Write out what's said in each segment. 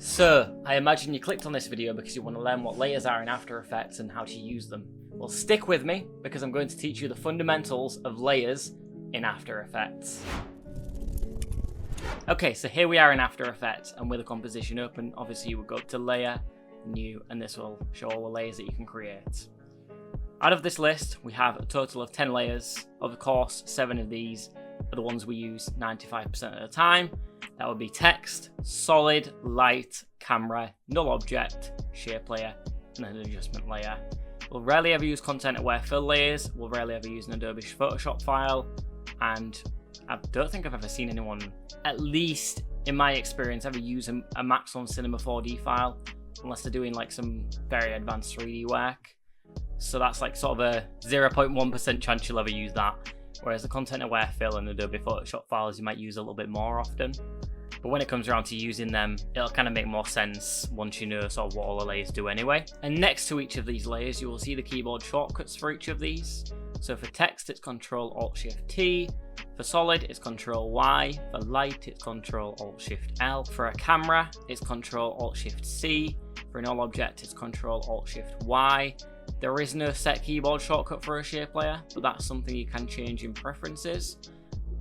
So, I imagine you clicked on this video because you want to learn what layers are in After Effects and how to use them. Well, stick with me because I'm going to teach you the fundamentals of layers in After Effects. Okay, so here we are in After Effects, and with the composition open, obviously you would go up to Layer, New, and this will show all the layers that you can create. Out of this list, we have a total of 10 layers. Of course, 7 of these are the ones we use 95% of the time. That would be text, solid, light, camera, null object, shape layer, and an adjustment layer. We'll rarely ever use content aware fill layers. We'll rarely ever use an Adobe Photoshop file. And I don't think I've ever seen anyone, at least in my experience, ever use a Maxon Cinema 4D file, unless they're doing like some very advanced 3D work. So that's like sort of a 0.1% chance you'll ever use that. Whereas the content aware fill and Adobe Photoshop files you might use a little bit more often. But when it comes around to using them, it'll kind of make more sense once you know sort of what all the layers do anyway. And next to each of these layers, you will see the keyboard shortcuts for each of these. So for text, it's Ctrl-Alt-Shift-T. For solid, it's Ctrl-Y. For light, it's Ctrl-Alt-Shift-L. For a camera, it's Ctrl-Alt-Shift-C. For an all object, it's Ctrl-Alt-Shift-Y. There is no set keyboard shortcut for a shape layer, but that's something you can change in preferences.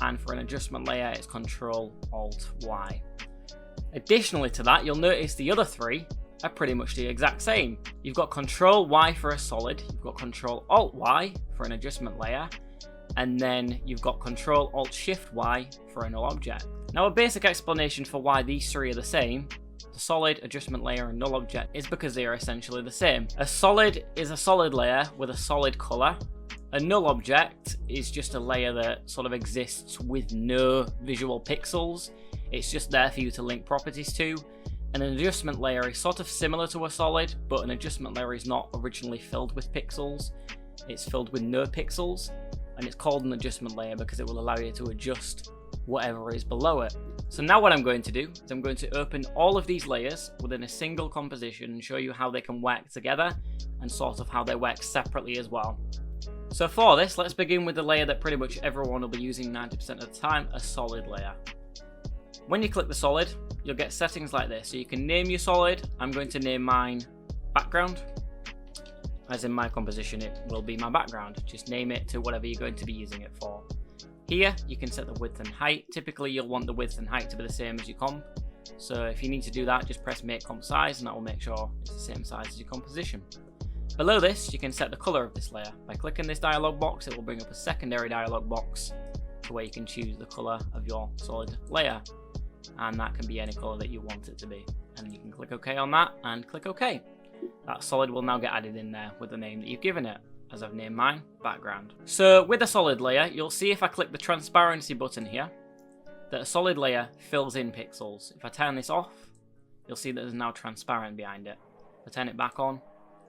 And for an adjustment layer, it's Ctrl-Alt-Y. Additionally to that, you'll notice the other three are pretty much the exact same. You've got Ctrl-Y for a solid, you've got Ctrl-Alt-Y for an adjustment layer, and then you've got Ctrl-Alt-Shift-Y for a null object. Now, a basic explanation for why these three are the same, the solid, adjustment layer, and null object, is because they are essentially the same. A solid is a solid layer with a solid color. A null object is just a layer that sort of exists with no visual pixels. It's just there for you to link properties to. And an adjustment layer is sort of similar to a solid, but an adjustment layer is not originally filled with pixels. It's filled with no pixels, and it's called an adjustment layer because it will allow you to adjust whatever is below it. So now what I'm going to do is I'm going to open all of these layers within a single composition and show you how they can work together and sort of how they work separately as well. So for this, let's begin with the layer that pretty much everyone will be using 90% of the time, a solid layer. When you click the solid, you'll get settings like this. So you can name your solid. I'm going to name mine background. As in my composition, it will be my background. Just name it to whatever you're going to be using it for. Here, you can set the width and height. Typically, you'll want the width and height to be the same as your comp. So if you need to do that, just press make comp size and that will make sure it's the same size as your composition. Below this, you can set the color of this layer. By clicking this dialog box, it will bring up a secondary dialog box to where you can choose the color of your solid layer. And that can be any color that you want it to be. And you can click OK on that and click OK. That solid will now get added in there with the name that you've given it, as I've named mine background. So with a solid layer, you'll see if I click the transparency button here, that a solid layer fills in pixels. If I turn this off, you'll see that there's now transparent behind it. If I turn it back on,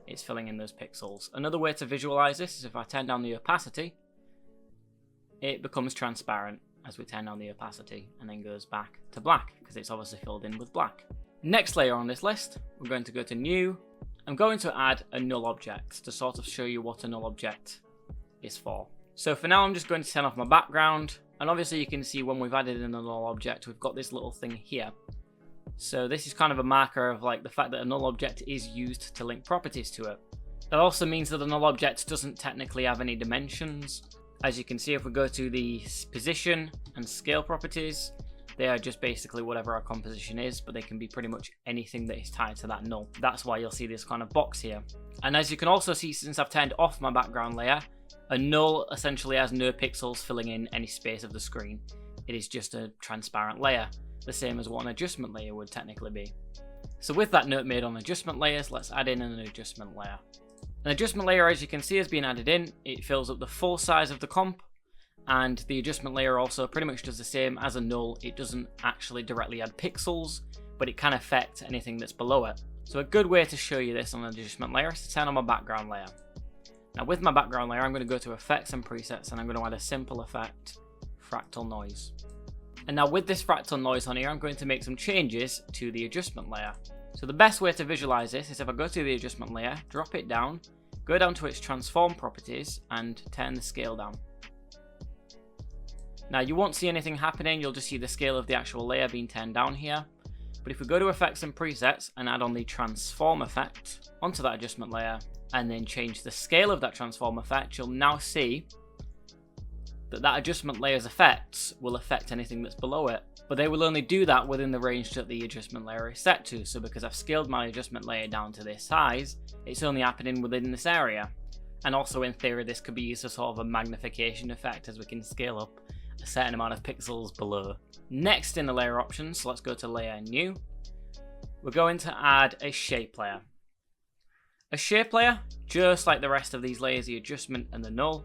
it's filling in those pixels. Another way to visualize this is if I turn down the opacity, it becomes transparent as we turn down the opacity and then goes back to black because it's obviously filled in with black. Next layer on this list, we're going to go to new. I'm going to add a null object to sort of show you what a null object is for. So for now, I'm just going to turn off my background. And obviously you can see when we've added in a null object, we've got this little thing here. So this is kind of a marker of like the fact that a null object is used to link properties to it. That also means that the null object doesn't technically have any dimensions. As you can see, if we go to the position and scale properties, they are just basically whatever our composition is, but they can be pretty much anything that is tied to that null. That's why you'll see this kind of box here. And as you can also see, since I've turned off my background layer, a null essentially has no pixels filling in any space of the screen. It is just a transparent layer, the same as what an adjustment layer would technically be. So with that note made on adjustment layers, let's add in an adjustment layer. An adjustment layer, as you can see, has been added in. It fills up the full size of the comp, and the adjustment layer also pretty much does the same as a null. It doesn't actually directly add pixels, but it can affect anything that's below it. So a good way to show you this on an adjustment layer is to turn on my background layer. Now with my background layer, I'm going to go to effects and presets, and I'm going to add a simple effect, fractal noise. And now with this fractal noise on here, I'm going to make some changes to the adjustment layer. So the best way to visualize this is if I go to the adjustment layer, drop it down, go down to its transform properties and turn the scale down. Now you won't see anything happening, you'll just see the scale of the actual layer being turned down here. But if we go to effects and presets and add on the transform effect onto that adjustment layer and then change the scale of that transform effect, you'll now see that that adjustment layer's effects will affect anything that's below it. But they will only do that within the range that the adjustment layer is set to. So because I've scaled my adjustment layer down to this size, it's only happening within this area. And also in theory, this could be used as sort of a magnification effect as we can scale up a certain amount of pixels below. Next in the layer options, so let's go to layer new. We're going to add a shape layer. A shape layer, just like the rest of these layers, the adjustment and the null,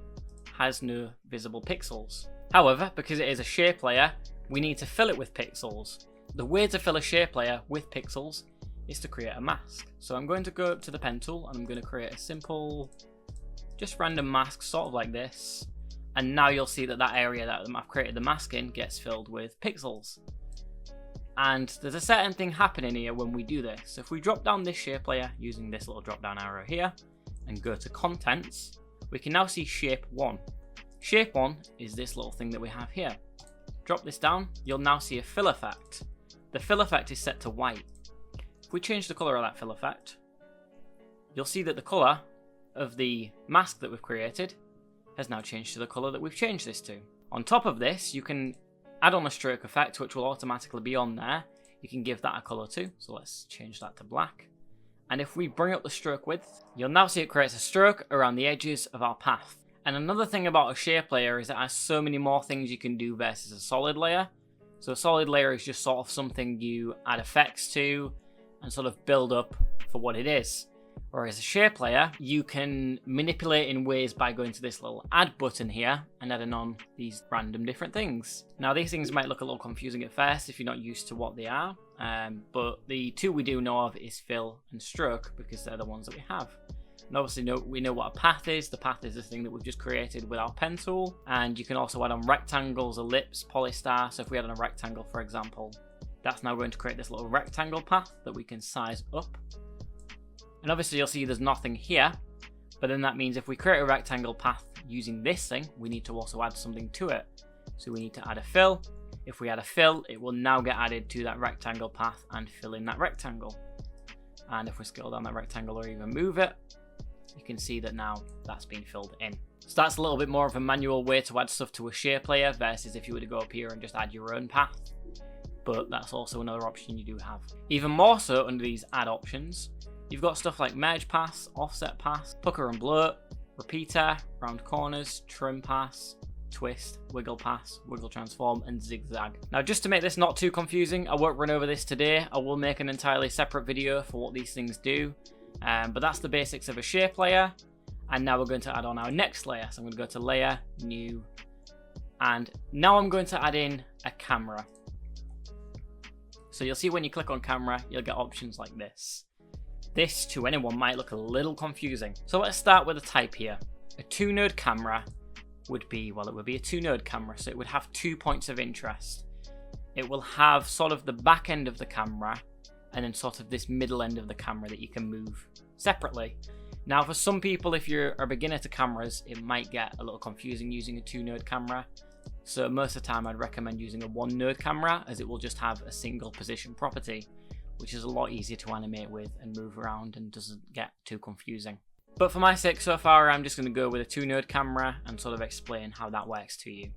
has no visible pixels. However, because it is a shape layer, we need to fill it with pixels. The way to fill a shape layer with pixels is to create a mask. So I'm going to go up to the pen tool and I'm going to create a simple, just random mask, sort of like this. And now you'll see that that area that I've created the mask in gets filled with pixels. And there's a certain thing happening here when we do this. So if we drop down this shape layer using this little drop down arrow here and go to contents, we can now see shape 1. Shape 1 is this little thing that we have here. Drop this down, you'll now see a fill effect. The fill effect is set to white. If we change the color of that fill effect, you'll see that the color of the mask that we've created has now changed to the color that we've changed this to. On top of this, you can add on a stroke effect, which will automatically be on there. You can give that a color too, so let's change that to black. And if we bring up the stroke width, you'll now see it creates a stroke around the edges of our path. And another thing about a shape layer is it has so many more things you can do versus a solid layer. So a solid layer is just sort of something you add effects to and sort of build up for what it is. Whereas a shape layer, you can manipulate in ways by going to this little add button here and adding on these random different things. Now these things might look a little confusing at first if you're not used to what they are, but the two we do know of is fill and stroke because they're the ones that we have. And obviously we know what a path is. The path is the thing that we've just created with our pen tool, and you can also add on rectangles, ellipse, polystar. So if we add on a rectangle, for example, that's now going to create this little rectangle path that we can size up. And obviously you'll see there's nothing here, but then that means if we create a rectangle path using this thing, we need to also add something to it. So we need to add a fill. If we add a fill, it will now get added to that rectangle path and fill in that rectangle. And if we scale down that rectangle or even move it, you can see that now that's been filled in. So that's a little bit more of a manual way to add stuff to a shape layer versus if you were to go up here and just add your own path. But that's also another option you do have. Even more so under these add options, you've got stuff like merge pass, offset pass, pucker and bloat, repeater, round corners, trim pass, twist, wiggle pass, wiggle transform, and zigzag. Now just to make this not too confusing, I won't run over this today. I will make an entirely separate video for what these things do. But that's the basics of a shape layer. And now we're going to add on our next layer. So I'm going to go to layer, new, and now I'm going to add in a camera. So you'll see when you click on camera, you'll get options like this. This to anyone might look a little confusing. So let's start with a type here. A 2-node camera would be, well, it would be a 2-node camera. So it would have 2 points of interest. It will have sort of the back end of the camera and then sort of this middle end of the camera that you can move separately. Now for some people, if you're a beginner to cameras, it might get a little confusing using a 2-node camera. So most of the time I'd recommend using a 1-node camera, as it will just have a single position property, which is a lot easier to animate with and move around and doesn't get too confusing. But for my sake so far, I'm just going to go with a 2-node camera and sort of explain how that works to you.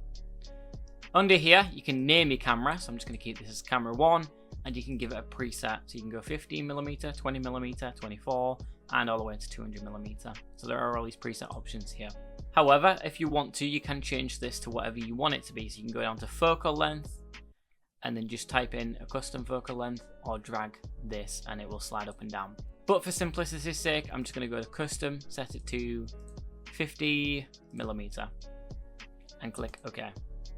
Under here, you can name your camera, so I'm just going to keep this as camera 1, and you can give it a preset. So you can go 15mm, 20mm, 24, and all the way to 200mm. So there are all these preset options here. However, if you want to, you can change this to whatever you want it to be. So you can go down to focal length, and then just type in a custom focal length, or drag this, and it will slide up and down. But for simplicity's sake, I'm just going to go to custom, set it to 50mm, and click OK.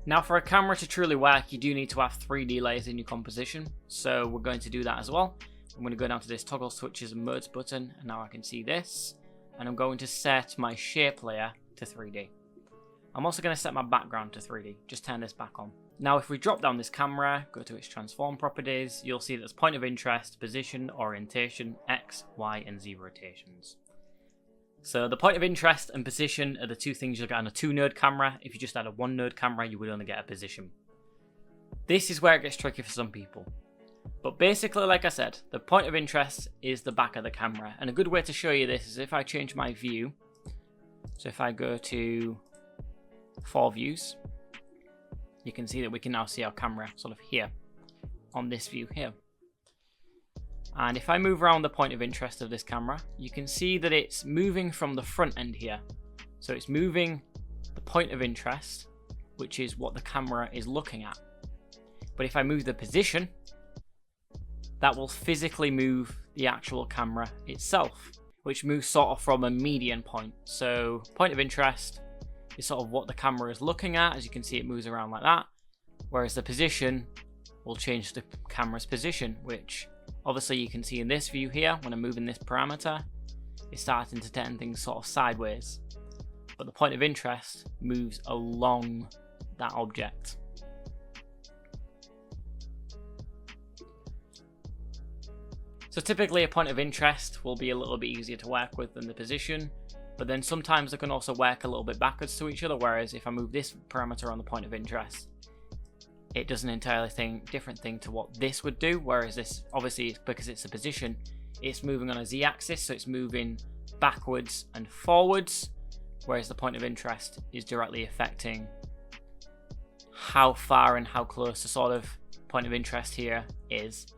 Now for a camera to truly work, you do need to have 3D layers in your composition. So we're going to do that as well. I'm going to go down to this toggle switches and modes button, and now I can see this. And I'm going to set my shape layer to 3D. I'm also going to set my background to 3D. Just turn this back on. Now if we drop down this camera, go to its transform properties, you'll see there's point of interest, position, orientation, X, Y, and Z rotations. So the point of interest and position are the two things you'll get on a 2-node camera. If you just had a 1-node camera, you would only get a position. This is where it gets tricky for some people. But basically, like I said, the point of interest is the back of the camera. And a good way to show you this is if I change my view. So if I go to 4 views, you can see that we can now see our camera sort of here on this view here. And if I move around the point of interest of this camera, you can see that it's moving from the front end here. So it's moving the point of interest, which is what the camera is looking at. But if I move the position, that will physically move the actual camera itself, which moves sort of from a median point. So point of interest is sort of what the camera is looking at. As you can see, it moves around like that. Whereas the position will change the camera's position, which obviously you can see in this view here, when I'm moving this parameter, it's starting to turn things sort of sideways. But the point of interest moves along that object. So typically a point of interest will be a little bit easier to work with than the position, but then sometimes they can also work a little bit backwards to each other, whereas if I move this parameter on the point of interest, it does an entirely different thing to what this would do, whereas this, obviously because it's a position, it's moving on a z-axis, so it's moving backwards and forwards, whereas the point of interest is directly affecting how far and how close the sort of point of interest here is,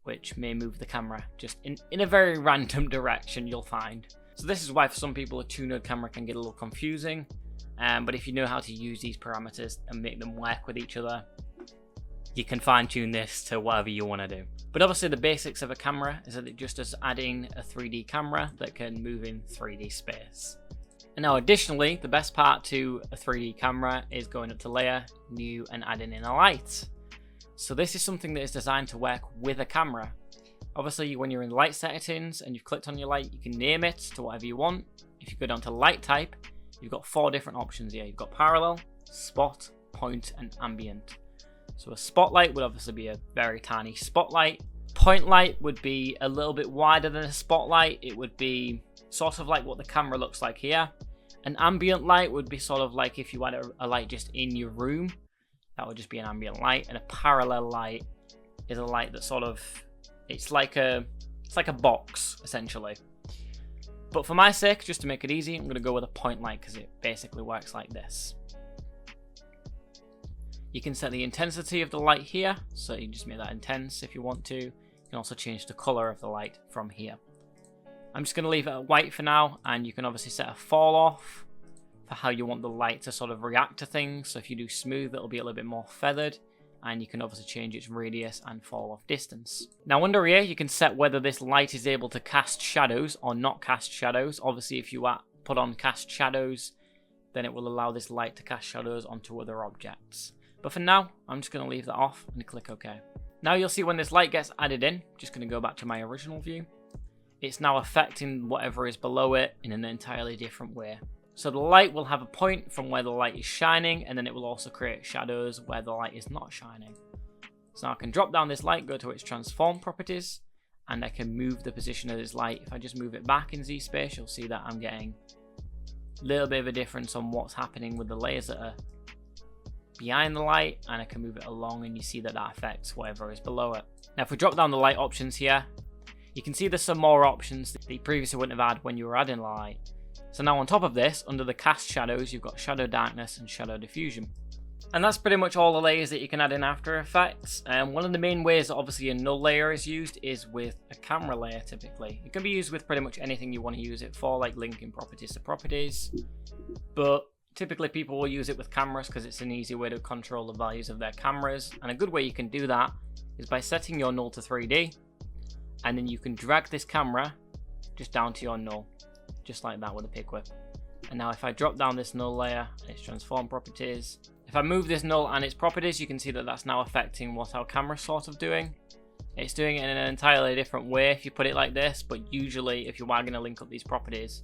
which may move the camera just in a very random direction, you'll find. So this is why for some people a two-node camera can get a little confusing, but if you know how to use these parameters and make them work with each other, you can fine-tune this to whatever you want to do. But obviously the basics of a camera is that it just is adding a 3D camera that can move in 3D space. And now additionally, the best part to a 3D camera is going up to Layer, New, and adding in a light. So this is something that is designed to work with a camera. Obviously, when you're in light settings and you've clicked on your light, you can name it to whatever you want. If you go down to light type, you've got 4 different options here. You've got parallel, spot, point, and ambient. So a spotlight would obviously be a very tiny spotlight. Point light would be a little bit wider than a spotlight. It would be sort of like what the camera looks like here. An ambient light would be sort of like if you had a light just in your room. That would just be an ambient light. And a parallel light is a light that sort of, it's like a box essentially. But for my sake, just to make it easy, I'm going to go with a point light because it basically works like this. You can set the intensity of the light here, so you just make that intense if you want to. You can also change the color of the light from here. I'm just going to leave it at white for now, and you can obviously set a fall off for how you want the light to sort of react to things. So if you do smooth, it'll be a little bit more feathered, and you can obviously change its radius and fall off distance. Now under here, you can set whether this light is able to cast shadows or not cast shadows. Obviously, if you put on cast shadows, then it will allow this light to cast shadows onto other objects. But for now, I'm just going to leave that off and click OK. Now you'll see when this light gets added in, just going to go back to my original view, it's now affecting whatever is below it in an entirely different way. So the light will have a point from where the light is shining, and then it will also create shadows where the light is not shining. So now I can drop down this light, go to its transform properties, and I can move the position of this light. If I just move it back in Z space, you'll see that I'm getting a little bit of a difference on what's happening with the layers that are behind the light, and I can move it along, and you see that that affects whatever is below it. Now if we drop down the light options here, you can see there's some more options that you previously wouldn't have had when you were adding light. So now on top of this, under the cast shadows, you've got shadow darkness and shadow diffusion. And that's pretty much all the layers that you can add in After Effects. And one of the main ways that obviously a null layer is used is with a camera layer typically. It can be used with pretty much anything you want to use it for, like linking properties to properties. But typically people will use it with cameras because it's an easy way to control the values of their cameras. And a good way you can do that is by setting your null to 3D. And then you can drag this camera just down to your null, just like that with a pick whip. And now if I drop down this null layer and its transform properties, if I move this null and its properties, you can see that that's now affecting what our camera's sort of doing. It's doing it in an entirely different way if you put it like this, but usually if you are going to link up these properties,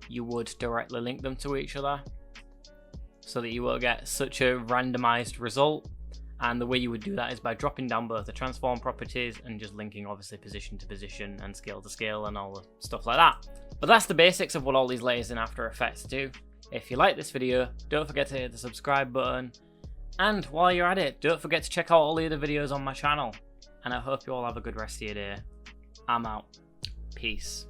you would directly link them to each other so that you will get such a randomized result. And the way you would do that is by dropping down both the transform properties and just linking obviously position to position and scale to scale and all the stuff like that. But that's the basics of what all these layers in After Effects do. If you like this video, don't forget to hit the subscribe button. And while you're at it, don't forget to check out all the other videos on my channel. and I hope you all have a good rest of your day. I'm out. Peace.